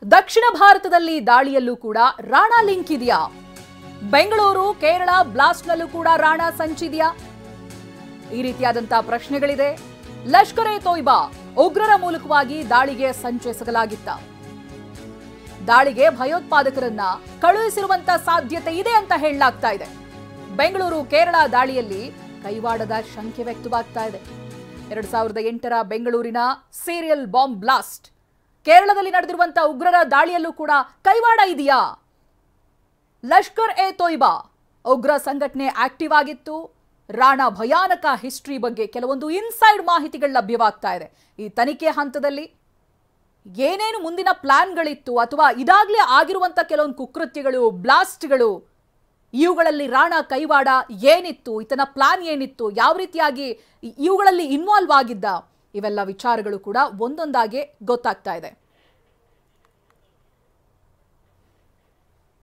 ದಕ್ಷಿಣ ಭಾರತದಲ್ಲಿ ದಾಳಿಯಲ್ಲೂ ಕೂಡ ರಾಣಾ ಲಿಂಕ್ ಇದೆಯಾ? ಬೆಂಗಳೂರು ಕೇರಳ ಬ್ಲಾಸ್ಟ್ನಲ್ಲೂ ಕೂಡ ರಾಣಾ ಸಂಚಿದೆಯಾ? ಈ ರೀತಿಯಾದಂತಹ ಪ್ರಶ್ನೆಗಳಿದೆ. ಲಷ್ಕರ್ ಎ ತೊಯ್ಬಾ ಉಗ್ರರ ಮೂಲಕವಾಗಿ ದಾಳಿಗೆ ಸಂಚೆಸಗಲಾಗಿತ್ತ. ದಾಳಿಗೆ ಭಯೋತ್ಪಾದಕರನ್ನ ಕಳುಹಿಸಿರುವಂತ ಸಾಧ್ಯತೆ ಇದೆ ಅಂತ ಹೇಳಲಾಗ್ತಾ ಇದೆ. ಬೆಂಗಳೂರು ಕೇರಳ ದಾಳಿಯಲ್ಲಿ ಕೈವಾಡದ ಶಂಕೆ ವ್ಯಕ್ತವಾಗ್ತಾ ಇದೆ. 2008ರ ಬೆಂಗಳೂರಿನ ಸೀರಿಯಲ್ ಬಾಂಬ್ ಬ್ಲಾಸ್ಟ್, ಕೇರಳದಲ್ಲಿ ನಡೆದಿರುವಂತಹ ಉಗ್ರರ ದಾಳಿಯಲ್ಲೂ ಕೂಡ ಕೈವಾಡ ಇದೆಯಾ? ಲಷ್ಕರ್ ಎ ತೊಯ್ಬಾ ಉಗ್ರ ಸಂಘಟನೆ ಆಕ್ಟಿವ್ ಆಗಿತ್ತು. ರಾಣಾ ಭಯಾನಕ ಹಿಸ್ಟ್ರಿ ಬಗ್ಗೆ ಕೆಲವೊಂದು ಇನ್ಸೈಡ್ ಮಾಹಿತಿಗಳು ಲಭ್ಯವಾಗ್ತಾ ಇದೆ. ಈ ತನಿಖೆ ಹಂತದಲ್ಲಿ ಏನೇನು ಮುಂದಿನ ಪ್ಲಾನ್ಗಳಿತ್ತು ಅಥವಾ ಇದಾಗಲೇ ಆಗಿರುವಂತ ಕೆಲವೊಂದು ಕುಕೃತ್ಯಗಳು, ಬ್ಲಾಸ್ಟ್ಗಳು, ಇವುಗಳಲ್ಲಿ ರಾಣಾ ಕೈವಾಡ ಏನಿತ್ತು, ಈತನ ಪ್ಲಾನ್ ಏನಿತ್ತು, ಯಾವ ರೀತಿಯಾಗಿ ಇವುಗಳಲ್ಲಿ ಇನ್ವಾಲ್ವ್ ಆಗಿದ್ದ, ಇವೆಲ್ಲ ವಿಚಾರಗಳು ಕೂಡ ಒಂದೊಂದಾಗಿ ಗೊತ್ತಾಗ್ತಾ ಇದೆ.